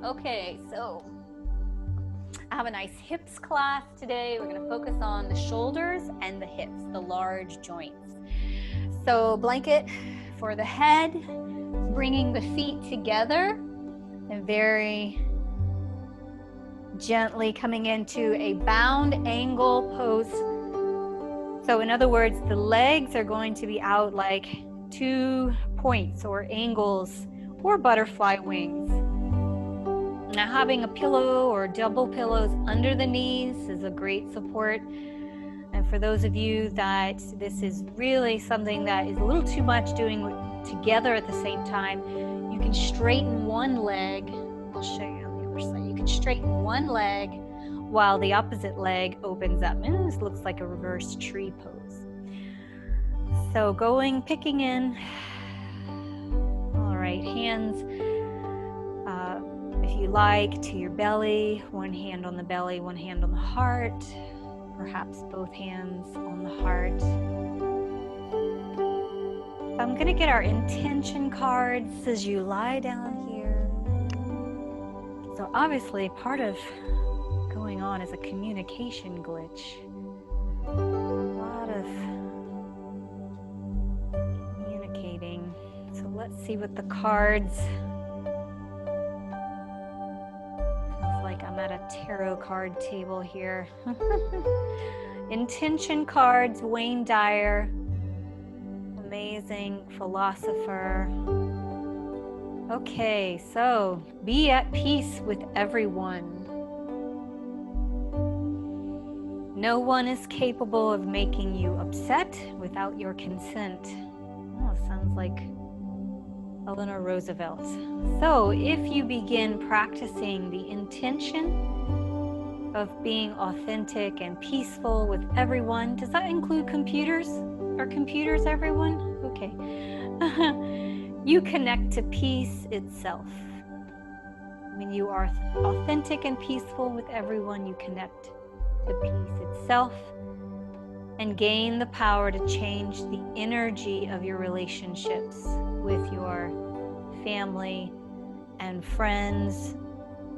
Okay, so I have a nice hips class today. We're going to focus on the shoulders and the hips, the large joints. So blanket for the head, bringing the feet together and very gently coming into a bound angle pose. So in other words, the legs are going to be out like 2 points or angles or butterfly wings. Now having a pillow or double pillows under the knees is a great support. And for those of you that this is really something that is a little too much doing together at the same time, you can straighten one leg. I'll show you on the other side. You can straighten one leg while the opposite leg opens up. And this looks like a reverse tree pose. So picking in. All right, hands, if you like, to your belly. One hand on the belly, one hand on the heart. Perhaps both hands on the heart. So I'm going to get our intention cards as you lie down here. So obviously part of going on is a communication glitch. A lot of communicating. So let's see what the cards. Feels like I'm at a tarot card table here. Intention cards, Wayne Dyer, amazing philosopher. Okay, so be at peace with everyone. No one is capable of making you upset without your consent. Oh, sounds like Eleanor Roosevelt. So if you begin practicing the intention of being authentic and peaceful with everyone, does that include computers? Are computers everyone? Okay. You connect to peace itself. When you are authentic and peaceful with everyone, you connect to peace itself and gain the power to change the energy of your relationships with your family and friends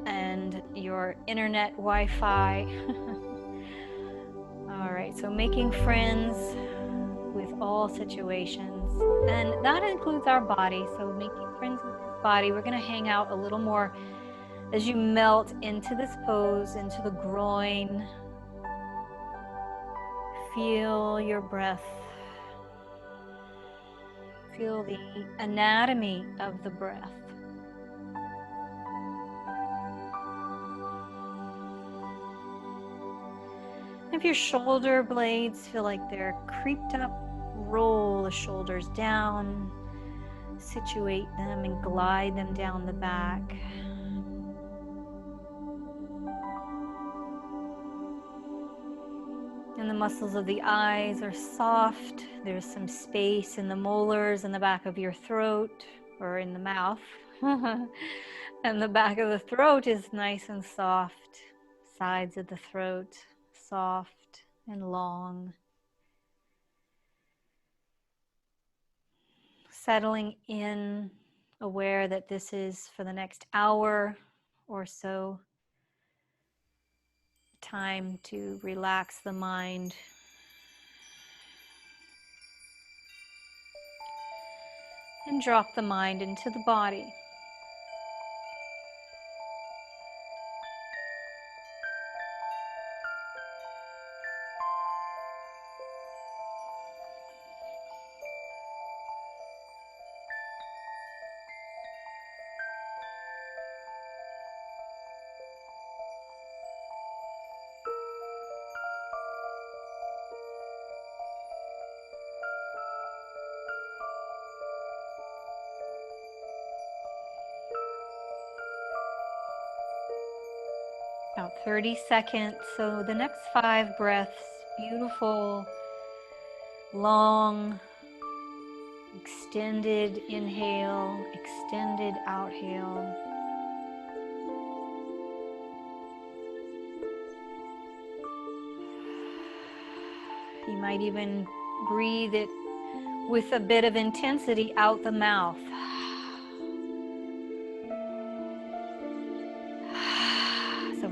and your internet Wi-Fi. All right, so making friends with all situations, and that includes our body. So making friends with this body. We're going to hang out a little more as you melt into this pose, into the groin. Feel your breath. Feel the anatomy of the breath. If your shoulder blades feel like they're creeped up, roll the shoulders down, situate them and glide them down the back. And the muscles of the eyes are soft. There's some space in the molars in the back of your throat or in the mouth. And the back of the throat is nice and soft. Sides of the throat, soft and long. Settling in, aware that this is for the next hour or so. Time to relax the mind. And drop the mind into the body. About 30 seconds. So the next 5 breaths, beautiful, long, extended inhale, extended outhale. You might even breathe it with a bit of intensity out the mouth.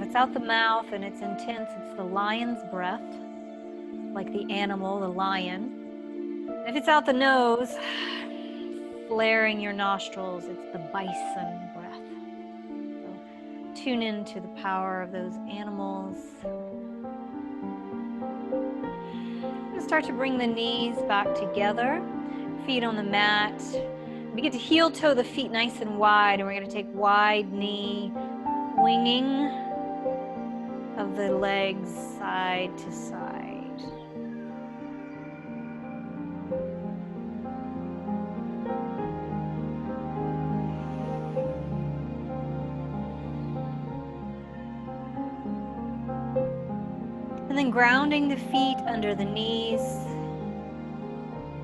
it's out the mouth and it's intense, it's the lion's breath, like the animal, the lion. If it's out the nose, flaring your nostrils, it's the bison breath. So tune into the power of those animals. Start to bring the knees back together, feet on the mat. Begin to heel toe the feet nice and wide, and we're going to take wide knee swinging of the legs side to side. And then grounding the feet under the knees,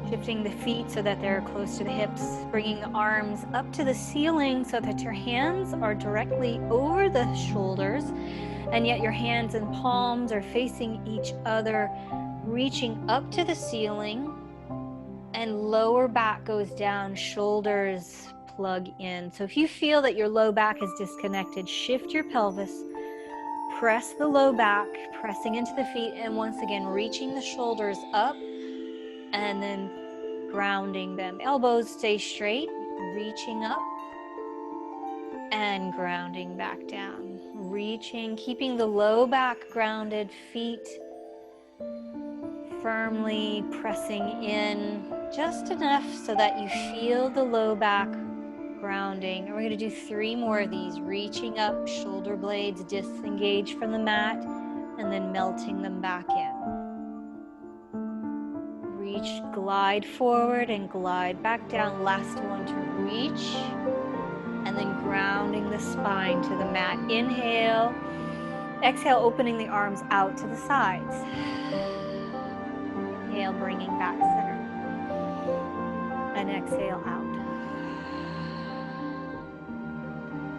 shifting the feet so that they're close to the hips, bringing the arms up to the ceiling so that your hands are directly over the shoulders, and yet your hands and palms are facing each other, reaching up to the ceiling, and lower back goes down, shoulders plug in. So if you feel that your low back is disconnected, shift your pelvis, press the low back, pressing into the feet, and once again reaching the shoulders up and then grounding them. Elbows stay straight, reaching up and grounding back down. Reaching, keeping the low back grounded, feet firmly pressing in just enough so that you feel the low back grounding. And we're going to do 3 more of these, reaching up, shoulder blades disengage from the mat, and then melting them back in. Reach, glide forward and glide back down. Last one to reach, and then grounding the spine to the mat. Inhale, exhale, opening the arms out to the sides. Inhale, bringing back center, and exhale out.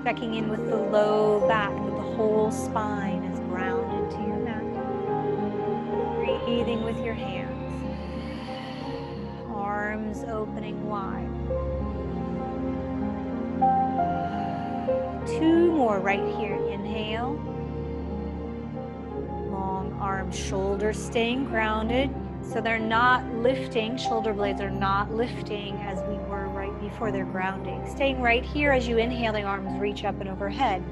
Checking in with the low back, that the whole spine is grounded to your mat. Breathing with your hands. Arms opening wide. 2 more right here. Inhale. Long arms, shoulders staying grounded. So they're not lifting, shoulder blades are not lifting as we were right before they're grounding. Staying right here as you inhale, the arms reach up and overhead.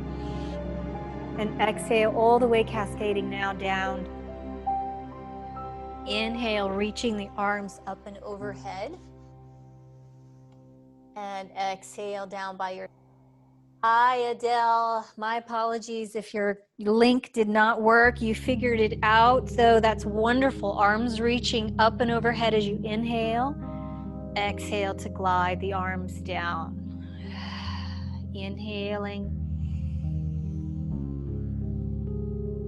And exhale, all the way cascading now down. Inhale, reaching the arms up and overhead. And exhale down by your... Hi, Adele. My apologies if your link did not work. You figured it out, so that's wonderful. Arms reaching up and overhead as you inhale. Exhale to glide the arms down. Inhaling.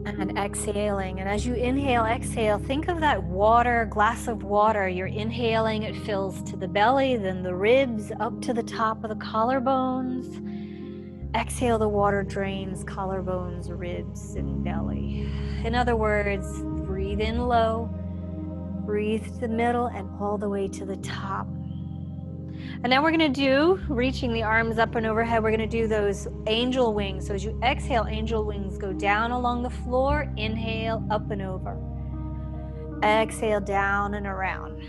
And exhaling. And as you inhale, exhale, think of that water, glass of water. You're inhaling, it fills to the belly, then the ribs, up to the top of the collarbones. Exhale, the water drains collarbones, ribs, and belly. In other words, breathe in low, breathe to the middle, and all the way to the top. And now we're going to do, reaching the arms up and overhead, we're going to do those angel wings. So as you exhale, angel wings go down along the floor. Inhale, up and over. Exhale, down and around.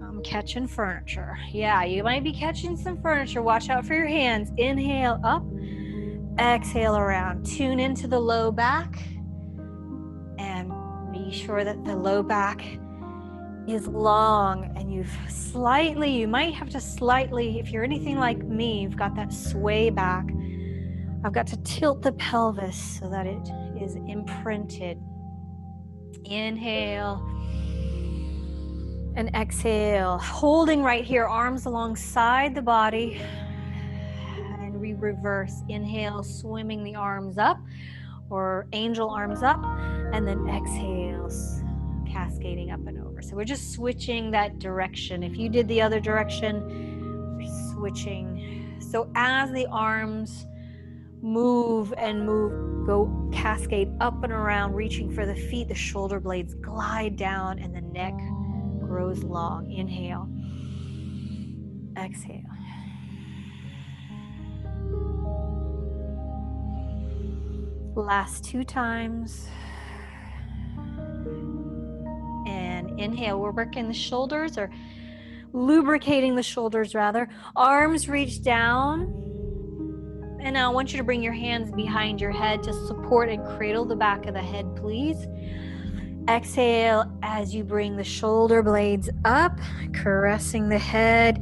I'm catching furniture. Yeah, you might be catching some furniture. Watch out for your hands. Inhale, up. Exhale, around. Tune into the low back. And be sure that the low back is long, and you might have to slightly, if you're anything like me, you've got that sway back. I've got to tilt the pelvis so that it is imprinted. Inhale and exhale, holding right here, arms alongside the body, and we reverse. Inhale, swimming the arms up, or angel arms up, and then exhales, cascading up and over. So we're just switching that direction. If you did the other direction, we're switching. So as the arms move and move, go cascade up and around, reaching for the feet, the shoulder blades glide down, and the neck grows long. Inhale, exhale. Last 2 times. And inhale, we're working the shoulders, or lubricating the shoulders rather. Arms reach down. And now I want you to bring your hands behind your head to support and cradle the back of the head, please. Exhale as you bring the shoulder blades up, caressing the head,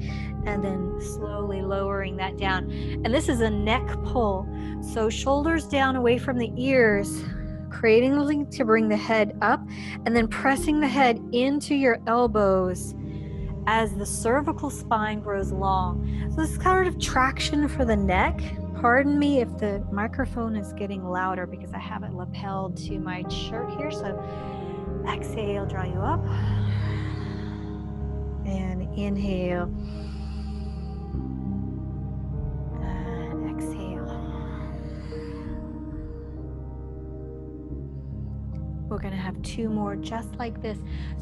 and then slowly lowering that down. And this is a neck pull. So shoulders down away from the ears, cradling to bring the head up, and then pressing the head into your elbows as the cervical spine grows long. So this is kind of traction for the neck. Pardon me if the microphone is getting louder because I have it lapelled to my shirt here. So exhale, draw you up. And inhale. And exhale. We're going to have 2 more just like this.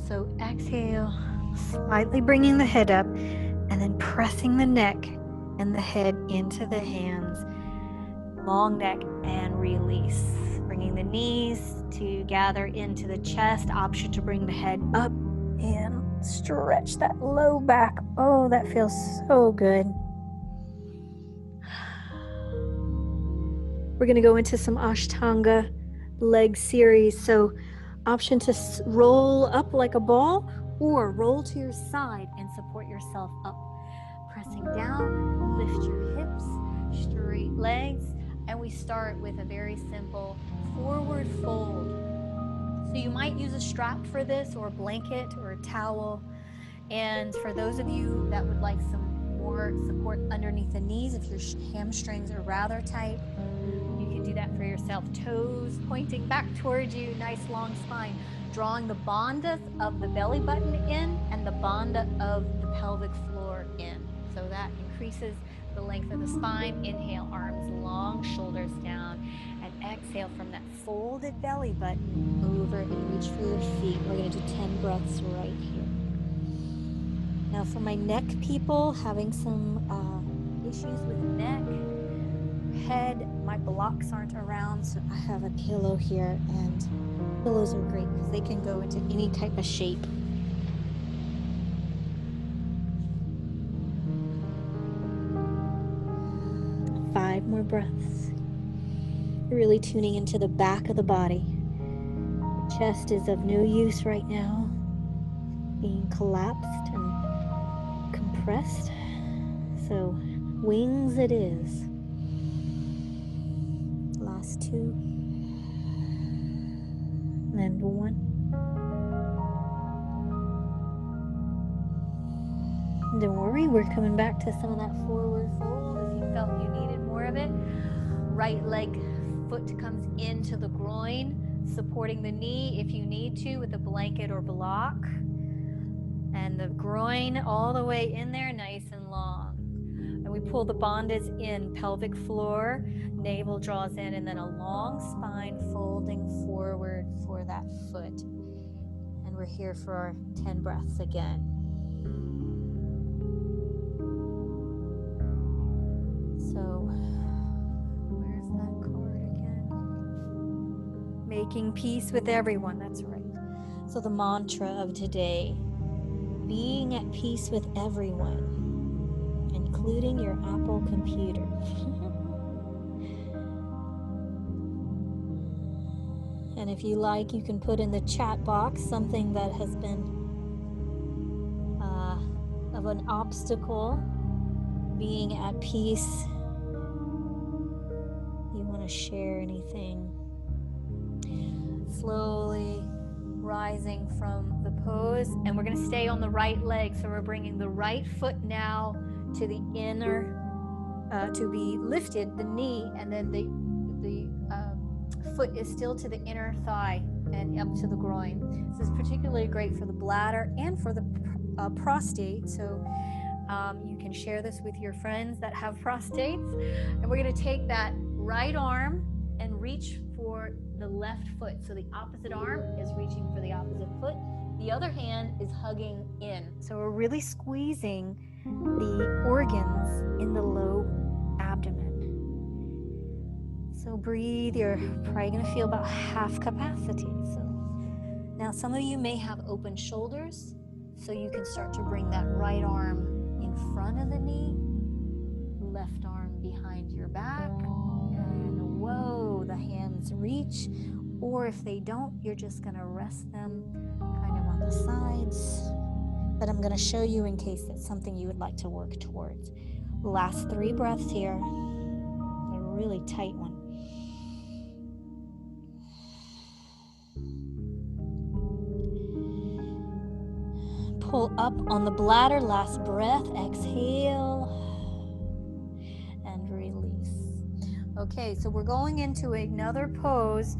So exhale, slightly bringing the head up, and then pressing the neck and the head into the hands. Long neck and release. Bringing the knees to gather into the chest. Option to bring the head up and stretch that low back. Oh, that feels so good. We're going to go into some Ashtanga leg series. So option to roll up like a ball or roll to your side and support yourself up. Pressing down, lift your hips, straight legs, and we start with a very simple forward fold. So you might use a strap for this, or a blanket or a towel. And for those of you that would like some more support underneath the knees, if your hamstrings are rather tight, you can do that for yourself. Toes pointing back towards you, nice long spine. Drawing the bandhas of the belly button in and the bandha of the pelvic floor in. So that increases the length of the spine. Inhale, arms long, shoulders down. And exhale from that folded belly button over and reach for your feet. We're going to do 10 breaths right here. Now for my neck people having some issues with neck, head, my blocks aren't around, so I have a pillow here, and pillows are great because they can go into any type of shape. Five more breaths. Really tuning into the back of the body. The chest is of no use right now, being collapsed and compressed. So wings it is. Last 2 and 1. Don't worry, we're coming back to some of that forward fold if you felt you needed more of it. Right leg, foot comes into the groin, supporting the knee if you need to with a blanket or block. And the groin all the way in there, nice and long. And we pull the bandhas in, pelvic floor, navel draws in, and then a long spine folding forward for that foot. And we're here for our 10 breaths again. So, where's that card again? Making peace with everyone, that's right. So the mantra of today, being at peace with everyone, including your Apple computer. And if you like, you can put in the chat box something that has been of an obstacle, being at peace. You want to share anything. Slowly rising from the pose, and we're going to stay on the right leg. So we're bringing the right foot now to the inner, to be lifted, the knee, and then the foot is still to the inner thigh and up to the groin. This is particularly great for the bladder and for the prostate. So you can share this with your friends that have prostates. And we're going to take that right arm and reach for the left foot. So the opposite arm is reaching for the opposite foot. The other hand is hugging in. So we're really squeezing the organs in the low abdomen. So So breathe, you're probably gonna feel about half capacity. So now some of you may have open shoulders, so you can start to bring that right arm in front of the knee, left arm behind your back, and whoa, the hands reach. Or if they don't, you're just gonna rest them kind of on the sides. But I'm gonna show you in case that's something you would like to work towards. Last 3 breaths here, a really tight one. Pull up on the bladder, last breath, exhale, and release. Okay, so we're going into another pose.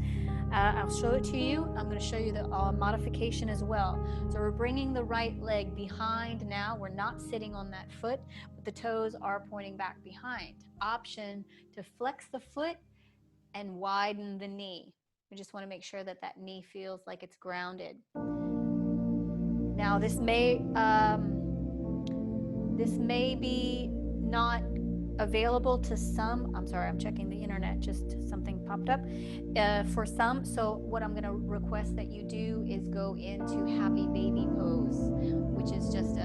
I'll show it to you. I'm going to show you the modification as well. So we're bringing the right leg behind now. We're not sitting on that foot, but the toes are pointing back behind. Option to flex the foot and widen the knee. We just want to make sure that that knee feels like it's grounded. Now this may be not available to some. I'm sorry, I'm checking the internet, just something popped up for some. So what I'm going to request that you do is go into happy baby pose, which is just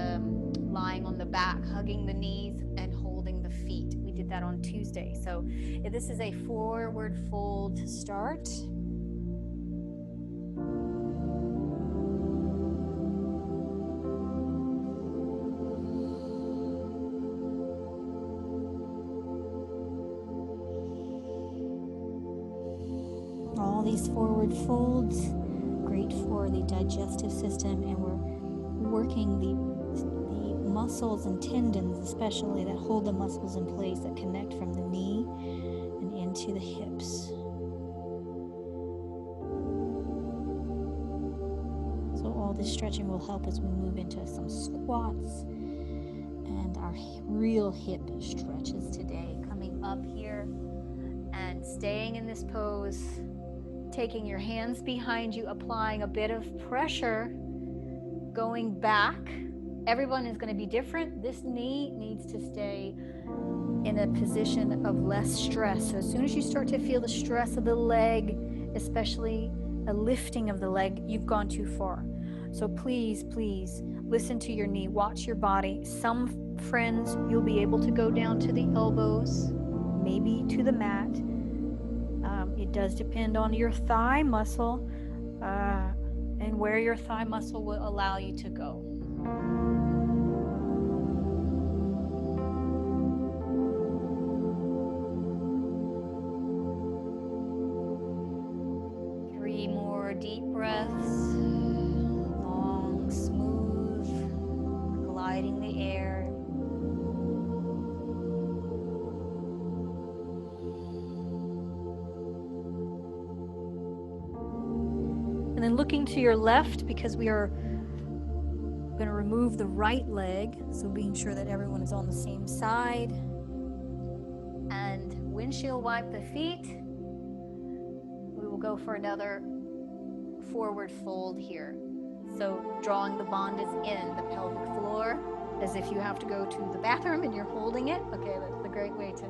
lying on the back, hugging the knees and holding the feet. We did that on Tuesday. So this is a forward fold to start. All these forward folds, great for the digestive system, and we're working the muscles and tendons, especially that hold the muscles in place, that connect from the knee and into the hips. So all this stretching will help as we move into some squats and our real hip stretches today. Coming up here and staying in this pose, taking your hands behind you, applying a bit of pressure, going back. Everyone is going to be different. This knee needs to stay in a position of less stress. So as soon as you start to feel the stress of the leg, especially a lifting of the leg, you've gone too far. So please, please listen to your knee, watch your body. Some friends, you'll be able to go down to the elbows, maybe to the mat. It does depend on your thigh muscle and where your thigh muscle will allow you to go. Three more deep breaths, long, smooth, gliding the air. And then looking to your left, because we are going to remove the right leg, so being sure that everyone is on the same side. And windshield wipe the feet. We will go for another forward fold here. So drawing the bandhas in the pelvic floor as if you have to go to the bathroom and you're holding it. Okay, that's a great way to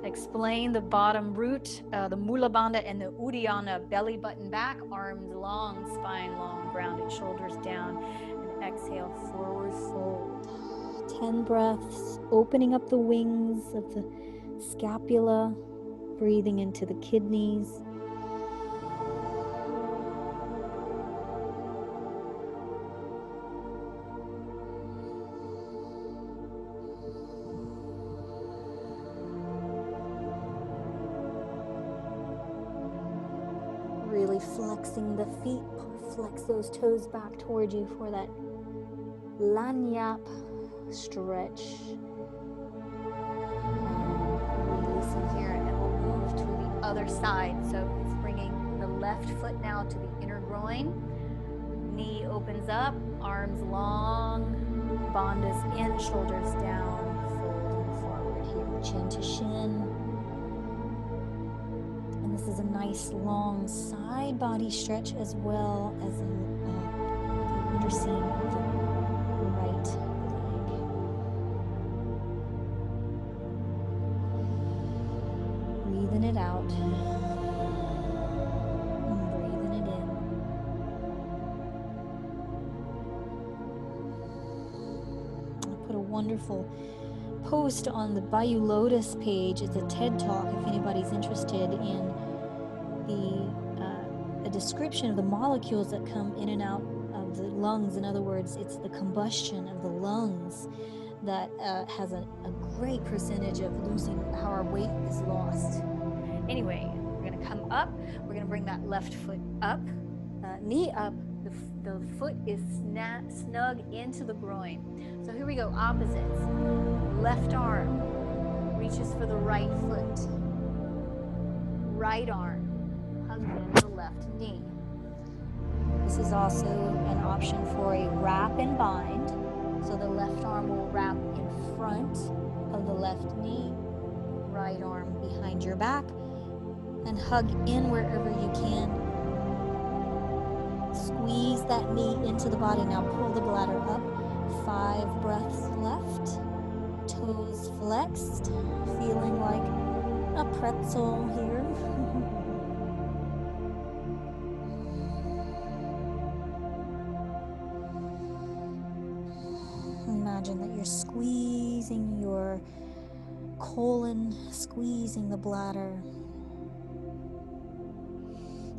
explain the bottom root, the Mula Bandha and the Uddiyana, belly button back, arms long, spine long, grounded, shoulders down, and exhale, forward fold. 10 breaths, opening up the wings of the scapula, breathing into the kidneys. Really flexing the feet, flex those toes back towards you for that lanyap stretch. And releasing here, and we'll move to the other side. So it's bringing the left foot now to the inner groin. Knee opens up, arms long, bandhas in, shoulders down, folding forward here, chin to shin. This is a nice long side body stretch as well as the underseam of the right leg. Breathing it out. wonderful post on the Bayou Lotus page. It's a TED Talk if anybody's interested in a description of the molecules that come in and out of the lungs. In other words, it's the combustion of the lungs that has a great percentage of losing how our weight is lost. Anyway, we're going to come up. We're going to bring that left foot up, knee up. The foot is snug into the groin. So here we go, opposites. Left arm reaches for the right foot. Right arm hugs in the left knee. This is also an option for a wrap and bind. So the left arm will wrap in front of the left knee, right arm behind your back, and hug in wherever you can. Squeeze that knee into the body. Now pull the bladder up. 5 breaths left. Toes flexed, feeling like a pretzel here. Imagine that you're squeezing your colon, squeezing the bladder.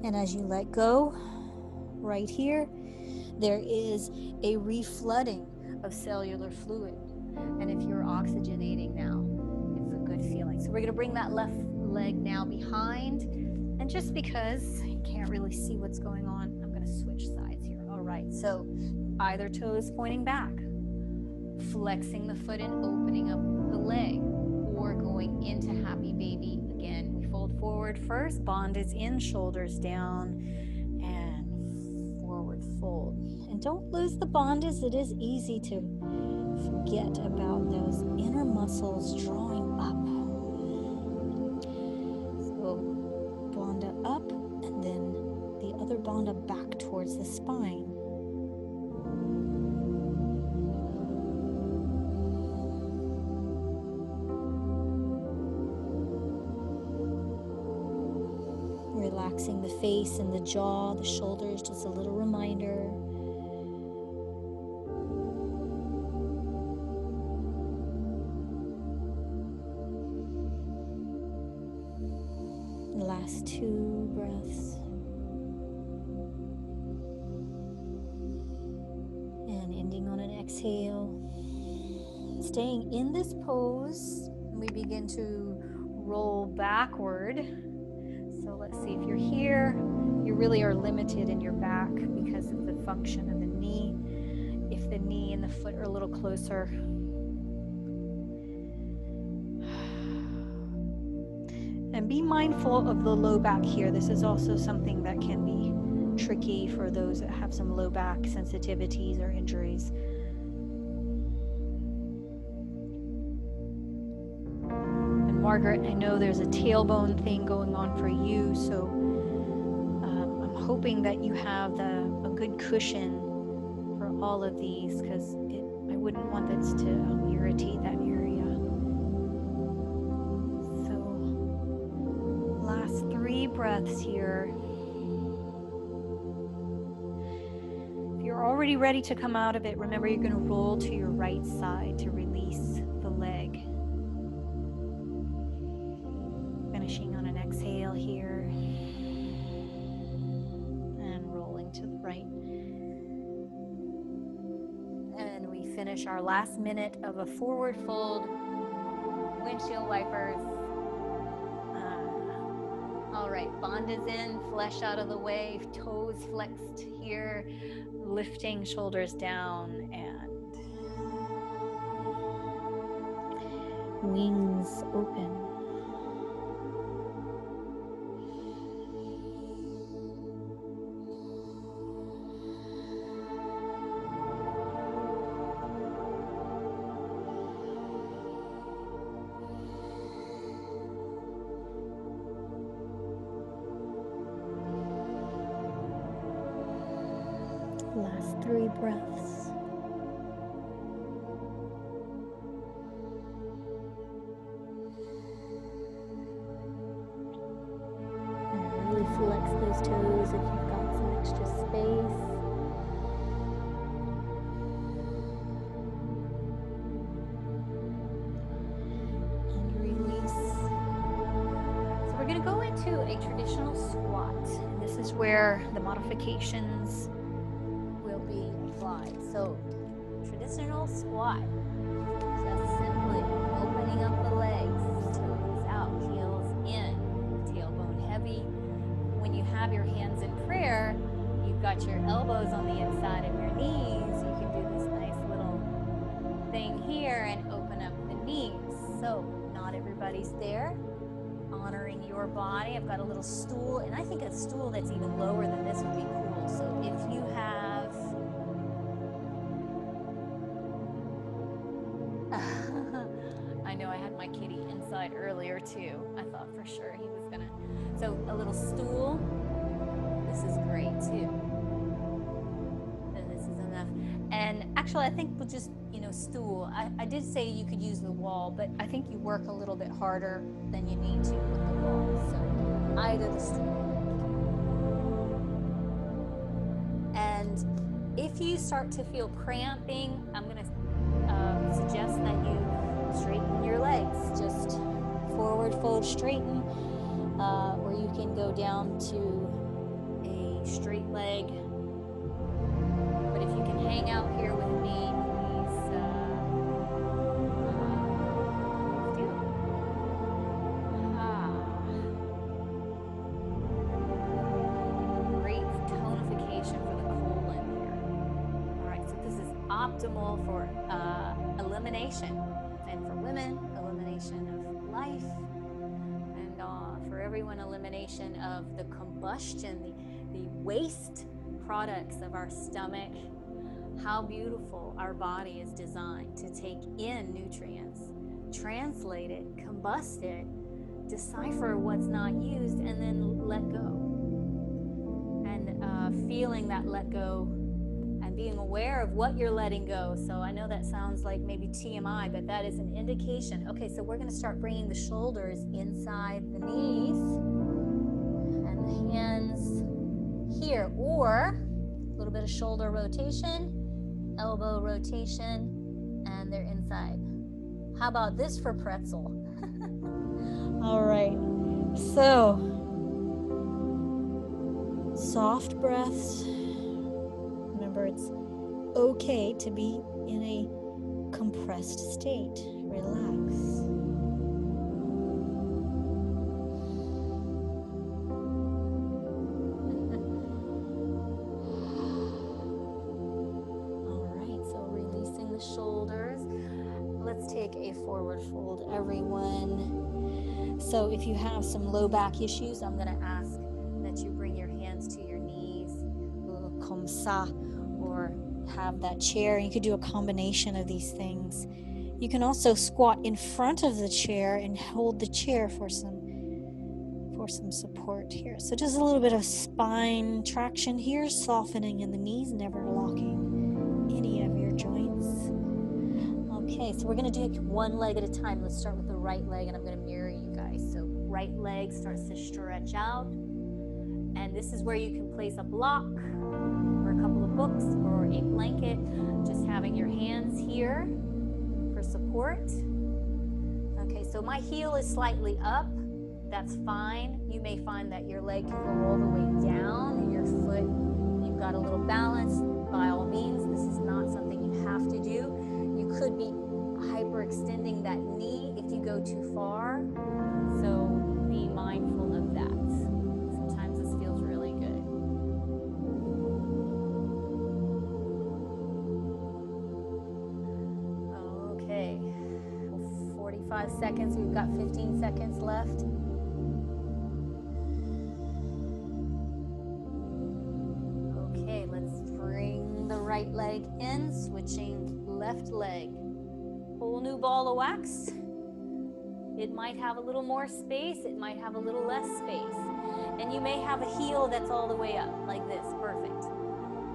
And as you let go, right here, there is a reflooding of cellular fluid. And if you're oxygenating now, it's a good feeling. So we're going to bring that left leg now behind. And just because you can't really see what's going on, I'm going to switch sides here. All right, so either toe is pointing back, flexing the foot and opening up the leg, or going into happy baby. Again, we fold forward first, bond is in, shoulders down, and forward fold. And don't lose the bond, as it is easy to forget about those inner muscles drawing up. So bandha up, and then the other bandha back towards the spine. Relaxing the face and the jaw, the shoulders, just a little reminder. Last 2 breaths. And ending on an exhale. Staying in this pose, we begin to roll backward. So let's see, if you're here, you really are limited in your back because of the function of the knee. If the knee and the foot are a little closer. And be mindful of the low back here. This is also something that can be tricky for those that have some low back sensitivities or injuries. And Margaret, I know there's a tailbone thing going on for you, so I'm hoping that you have a good cushion for all of these, because I wouldn't want this to irritate that area. Last 3 breaths here. If you're already ready to come out of it, remember you're going to roll to your right side to release the leg. Finishing on an exhale here. And rolling to the right. And we finish our last minute of a forward fold. Windshield wipers. All right, bandha's in, flesh out of the way, toes flexed here, lifting shoulders down, and wings open. Last 3 breaths. And really flex those toes if you've got some extra space. going to go into a traditional squat. And this is where the modifications will be applied. So, traditional squat. Just simply opening up the legs, toes out, heels in, tailbone heavy. When you have your hands in prayer, you've got your elbows on the inside of your knees. You can do this nice little thing here and open up the knees. So not everybody's there. Honoring your body. I've got a little stool, and I think a stool that's even lower than this would be cool. So if you have I know I had my kitty inside earlier too. I thought for sure he was gonna. So a little stool. This is great too. And this is enough. And actually, I think we'll just, stool. I did say you could use the wall, but I think you work a little bit harder than you need to with the wall. So either the stool. And if you start to feel cramping, I'm going to suggest that you straighten your legs. Just forward fold, straighten, or you can go down to a straight leg. But if you can hang out here with me, please do. Great tonification for the colon here. All right, so this is optimal for elimination, and for women, elimination of life, and for everyone, elimination of the combustion, the waste products of our stomach. How beautiful our body is designed to take in nutrients, translate it, combust it, decipher what's not used, and then let go. And feeling that let go and being aware of what you're letting go. So I know that sounds like maybe TMI, but that is an indication. Okay, so we're going to start bringing the shoulders inside the knees and the hands here, or a little bit of shoulder rotation, elbow rotation, and they're inside. How about this for pretzel? All right, so soft breaths. Remember, it's okay to be in a compressed state. Relax. Shoulders. Let's take a forward fold, everyone. So if you have some low back issues, I'm going to ask that you bring your hands to your knees, comme ça, or have that chair. You could do a combination of these things. You can also squat in front of the chair and hold the chair for some support here. So just a little bit of spine traction here, softening in the knees, never locking any of your joints. Okay, so we're going to do one leg at a time. Let's start with the right leg, and I'm going to mirror you guys. So right leg starts to stretch out, and this is where you can place a block or a couple of books or a blanket, just having your hands here for support. Okay, so my heel is slightly up. That's fine. You may find that your leg can go all the way down, and your foot, you've got a little balance. By all means, this is not something you have to do. You could be hyperextending that knee if you go too far, so be mindful of that. Sometimes this feels really good. Okay, 45 seconds. We've got 15 seconds left. Okay, let's bring the right leg in, switching left leg. Whole new ball of wax. It might have a little more space, it might have a little less space. And you may have a heel that's all the way up, like this, perfect.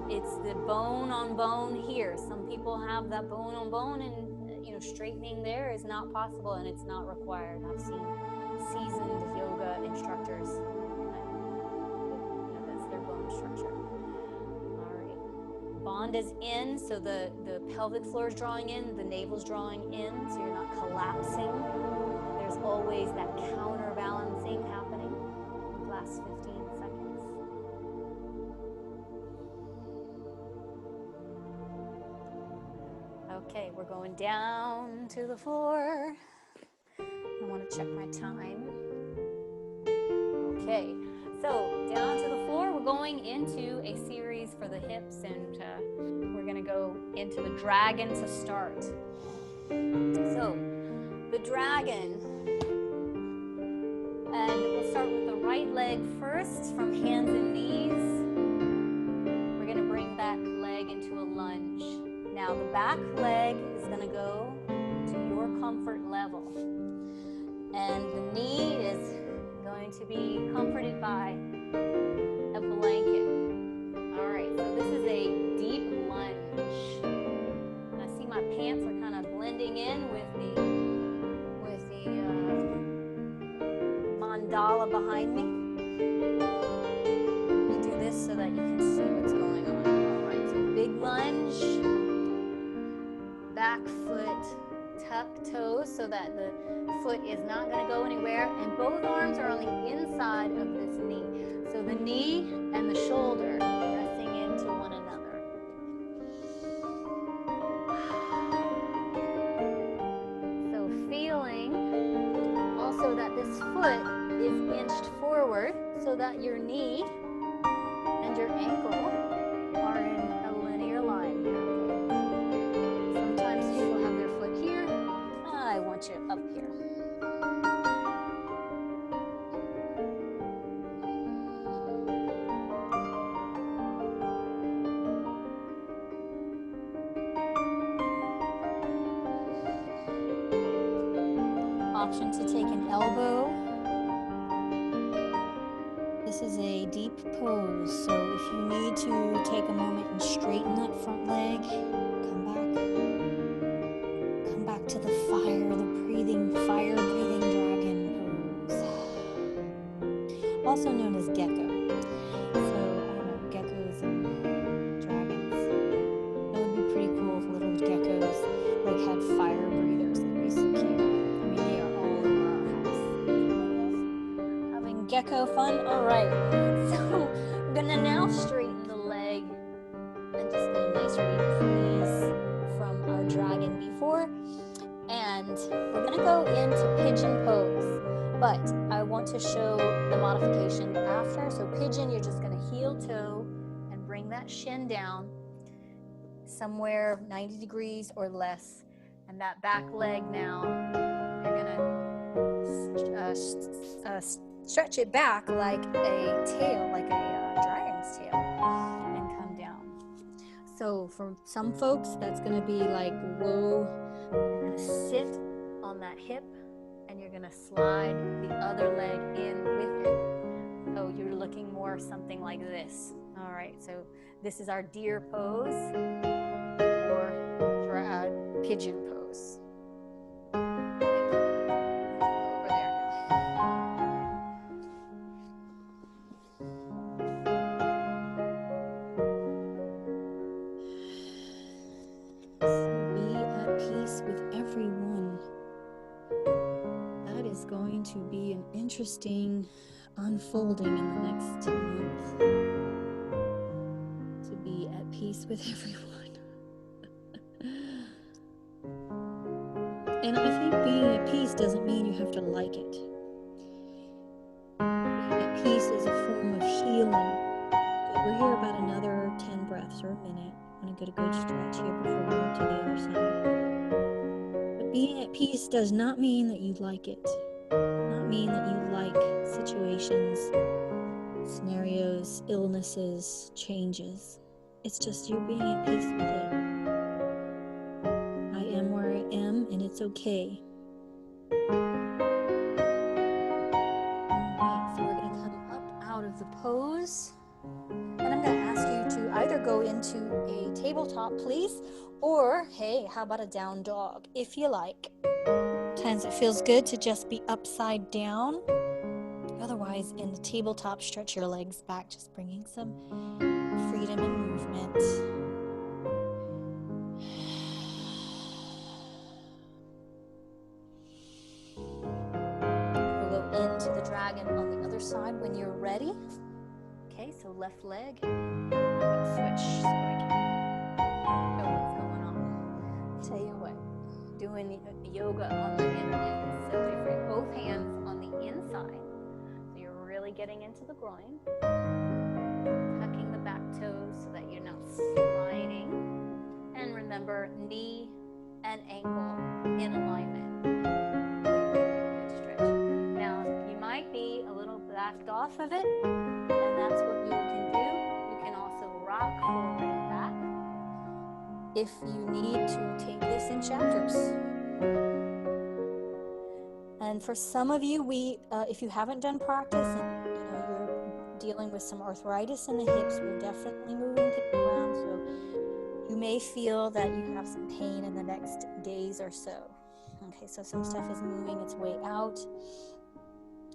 It's the bone on bone here. Some people have that bone on bone, and straightening there is not possible, and it's not required. I've seen seasoned yoga instructors, that's their bone structure. Bond is in, so the pelvic floor is drawing in, the navel's drawing in, so you're not collapsing. There's always that counterbalancing happening. last 15 seconds. Okay, we're going down to the floor. I want to check my time. Okay, so down to the floor, we're going into a series for the hips, and we're going to go into the dragon to start. So, the dragon, and we'll start with the right leg first, from hands and knees. We're going to bring that leg into a lunge. Now, the back leg is going to go to your comfort level, and the knee is going to be comforted by a blanket. All right, so this is a deep lunge. And I see my pants are kind of blending in with the mandala behind me. Let me do this so that you can see what's going on. All right, so big lunge, back foot, tuck toes so that the foot is not going to go anywhere, and both arms are on the inside of this knee. So the knee and the shoulder pressing into one another. So feeling also that this foot is inched forward so that your knee and your ankle are in a linear line here. Sometimes people have their foot here. I want you up here. Option to take an elbow. This is a deep pose, so if you need to take a moment and straighten that front leg, come back to the fire breathing dragon pose. Also known as gecko. So, I don't know, geckos and dragons. That would be pretty cool if little geckos had fire breathers. That'd be so cute. I mean, they are all over our house. Having gecko fun? Alright. So, we're gonna now straighten the leg and just get a nice reprise from our dragon before. And we're gonna go into pigeon pose. But I want to show the modification after. So pigeon, you're just gonna heel toe and bring that shin down somewhere 90 degrees or less. And that back leg now, you're gonna stretch it back like a tail, like a dragon's tail, and come down. So for some folks, that's gonna be like, whoa, you're gonna sit on that hip and you're gonna slide the other leg in with it. So you're looking more something like this. All right, so this is our deer pose or pigeon pose. Over there now. So be at peace with everyone. That is going to be an interesting unfolding in the next month. To be at peace with everyone. And I think being at peace doesn't mean you have to like it. Being at peace is a form of healing. Good, we're here about another 10 breaths or a minute. I'm going to get a good stretch here before we move to the other side. But being at peace does not mean that you like it. Does not mean that you like situations, scenarios, illnesses, changes. It's just you're being at peace with it. I am where I am, and it's okay. Alright, so we're going to come up out of the pose. And I'm going to ask you to either go into a tabletop, please, or, hey, how about a down dog, if you like. Sometimes it feels good to just be upside down. Otherwise, in the tabletop, stretch your legs back, just bringing some freedom and movement. We'll go into the dragon on the other side. side when you're ready. Okay, so left leg. I'm gonna switch so I can show what's going on. Tell you what, doing yoga on the internet is so different. Both hands on the inside, so you're really getting into the groin. Tucking the back toes so that you're not sliding. And remember, knee and ankle in alignment. Good stretch. Now, you might be a little backed off of it, and that's what you can do. You can also rock forward and back if you need to take this in chapters. And for some of you, if you haven't done practice and you're dealing with some arthritis in the hips, we're definitely moving things around, so you may feel that you have some pain in the next days or so. Okay, so some stuff is moving its way out.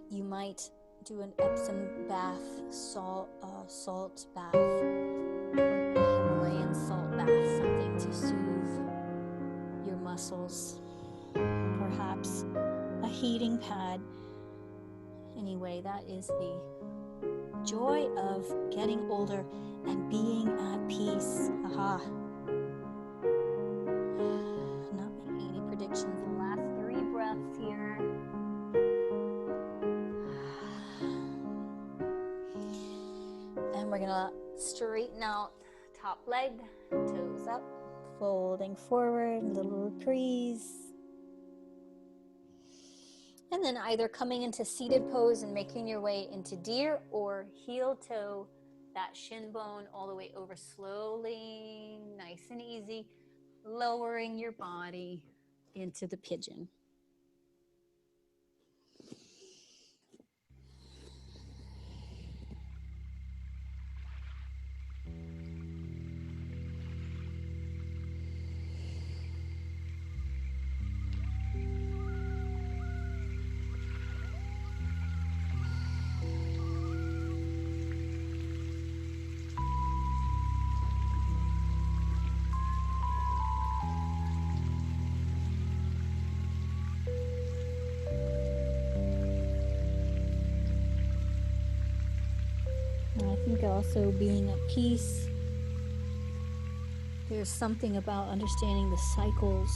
You might do an Epsom bath, salt bath, or a Himalayan salt bath, something to soothe your muscles. Perhaps a heating pad. Anyway, that is the joy of getting older and being at peace. Aha. Not making any predictions. The last 3 breaths here. And we're gonna straighten out top leg, toes up, folding forward, little reprise. And then either coming into seated pose and making your way into deer, or heel toe that shin bone all the way over slowly, nice and easy, lowering your body into the pigeon. And I think also being at peace, there's something about understanding the cycles,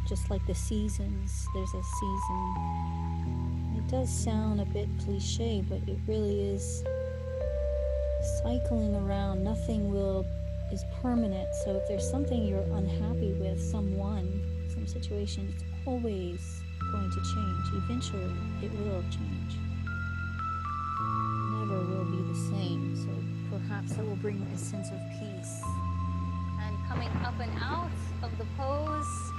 just like the seasons. There's a season. It does sound a bit cliche, but it really is cycling around. Nothing is permanent. So if there's something you're unhappy with, someone, some situation, it's always going to change. Eventually, it will change. Never will be the same. So perhaps it will bring a sense of peace. And coming up and out of the pose,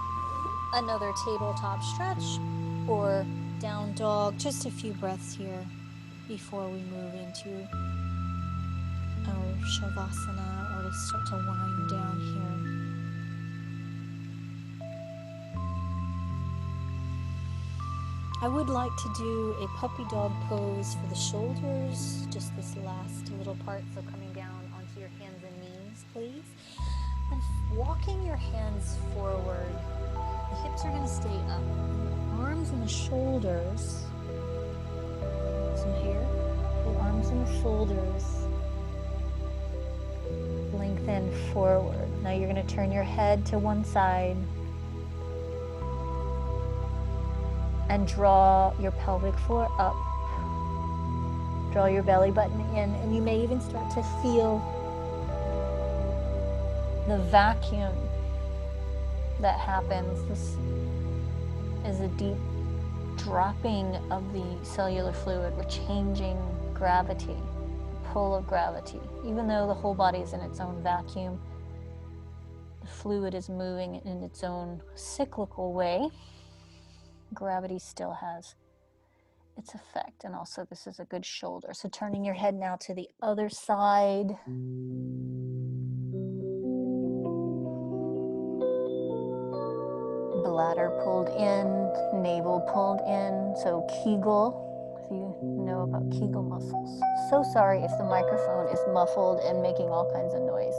another tabletop stretch or down dog. Just a few breaths here before we move into our shavasana, or to start to wind down here. I would like to do a puppy dog pose for the shoulders, just this last little part, so coming down onto your hands and knees, please. And walking your hands forward, the hips are going to stay up. The arms and the shoulders, some hair, the arms and the shoulders lengthen forward. Now you're going to turn your head to one side and draw your pelvic floor up. Draw your belly button in, and you may even start to feel the vacuum that happens. This is a deep dropping of the cellular fluid. We're changing gravity, the pull of gravity. Even though the whole body is in its own vacuum, the fluid is moving in its own cyclical way. Gravity still has its effect. And also, this is a good shoulder. So turning your head now to the other side. Bladder pulled in, navel pulled in. So Kegel, if you know about Kegel muscles. So sorry if the microphone is muffled and making all kinds of noise.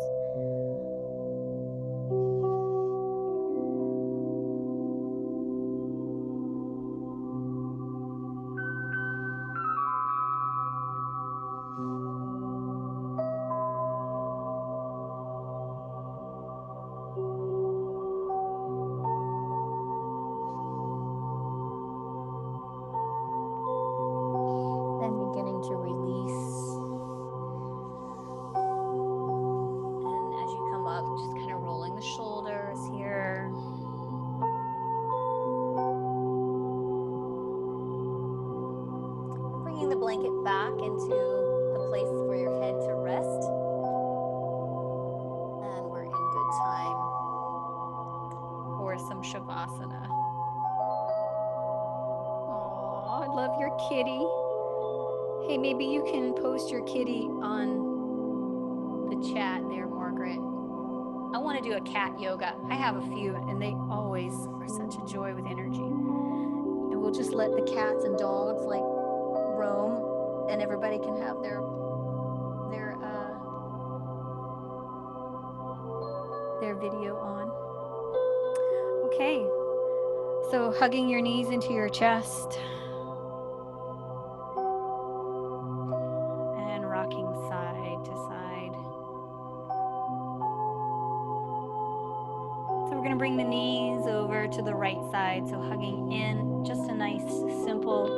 Konasana. Oh, I love your kitty. Hey, maybe you can post your kitty on the chat there, Margaret. I want to do a cat yoga. I have a few, and they always are such a joy with energy. And we'll just let the cats and dogs like roam, and everybody can have their video on. Okay, so hugging your knees into your chest and rocking side to side. So we're going to bring the knees over to the right side, so hugging in, just a nice simple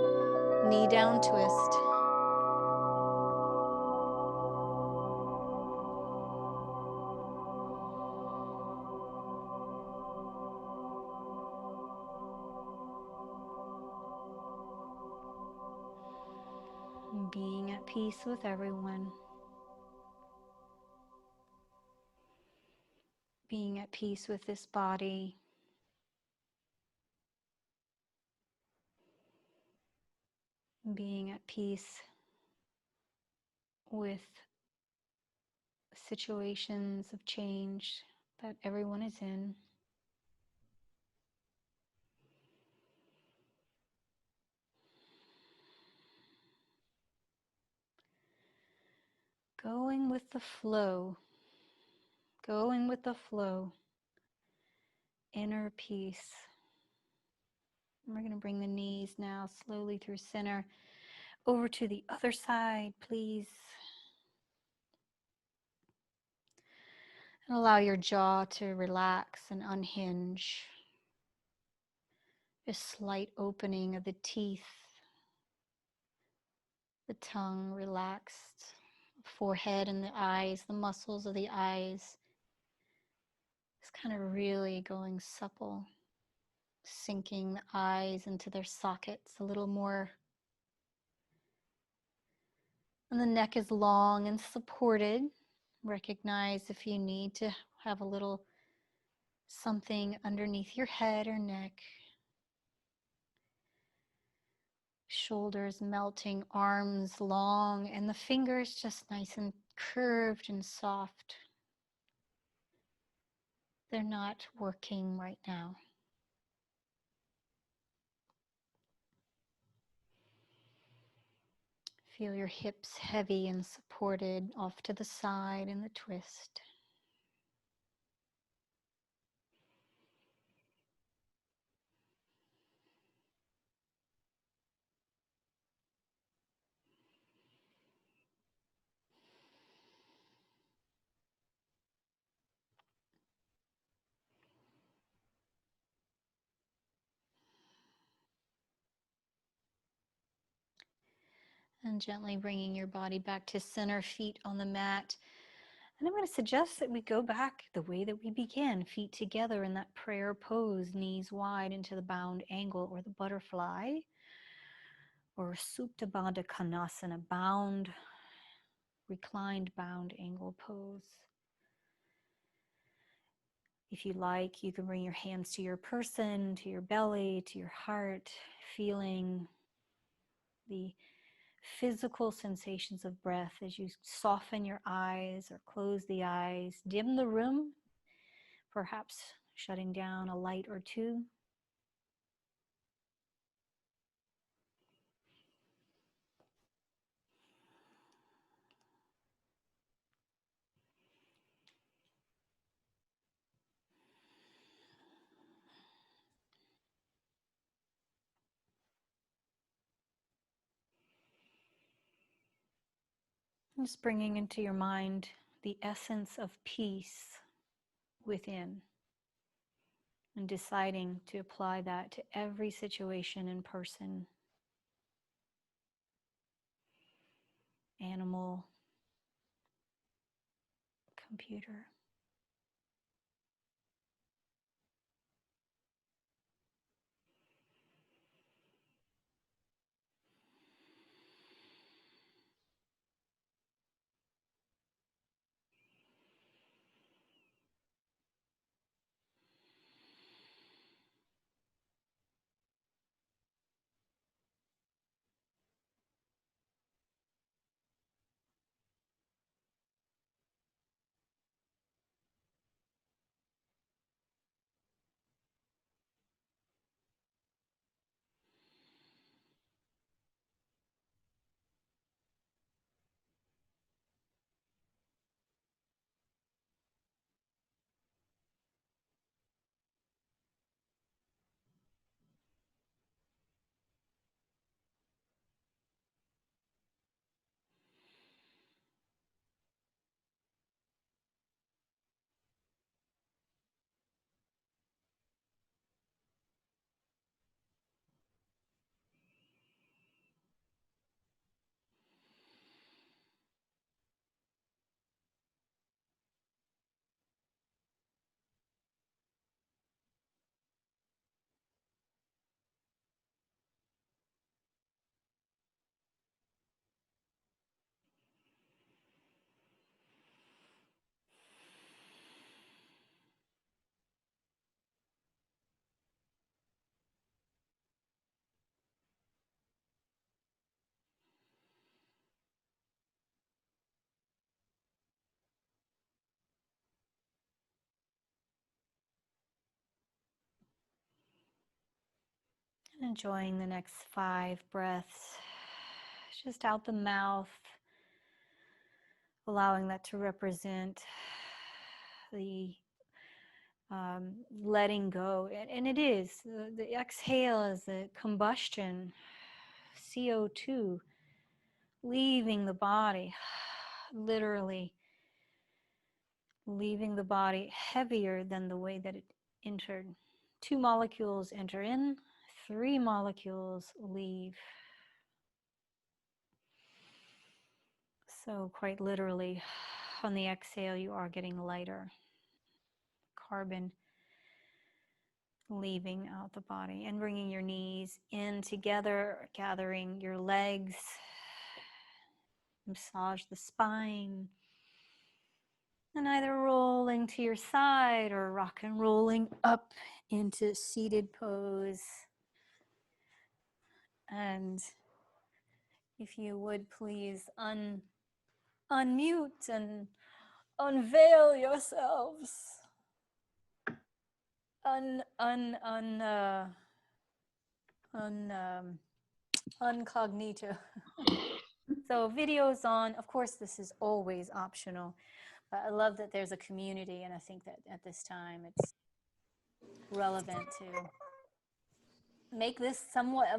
knee down twist. Being at peace with everyone. Being at peace with this body. Being at peace with situations of change that everyone is in. Going with the flow. Going with the flow. Inner peace. We're going to bring the knees now slowly through center over to the other side, please. And allow your jaw to relax and unhinge. A slight opening of the teeth. The tongue relaxed. Forehead and the eyes, the muscles of the eyes. It's kind of really going supple. Sinking the eyes into their sockets a little more. And the neck is long and supported. Recognize if you need to have a little something underneath your head or neck. Shoulders melting, arms long, and the fingers just nice and curved and soft. They're not working right now. Feel your hips heavy and supported off to the side in the twist. And gently bringing your body back to center, feet on the mat. And I'm going to suggest that we go back the way that we began, feet together in that prayer pose, knees wide into the bound angle or the butterfly, or Supta Baddha Konasana, bound, reclined bound angle pose. If you like, you can bring your hands to your person, to your belly, to your heart, feeling the physical sensations of breath as you soften your eyes or close the eyes, dim the room, perhaps shutting down a light or two. Just bringing into your mind the essence of peace within and deciding to apply that to every situation and person, animal, computer. Enjoying the next 5 breaths, just out the mouth, allowing that to represent the letting go. And it is, the exhale is the combustion, CO2, leaving the body, literally leaving the body heavier than the way that it entered. 2 molecules enter in, 3 molecules leave. So quite literally, on the exhale, you are getting lighter. Carbon leaving out the body and bringing your knees in together, gathering your legs, massage the spine, and either rolling to your side or rock and rolling up into seated pose. And if you would please unmute and unveil yourselves. Uncognito. So videos on, of course, this is always optional, but I love that there's a community, and I think that at this time it's relevant to make this somewhat of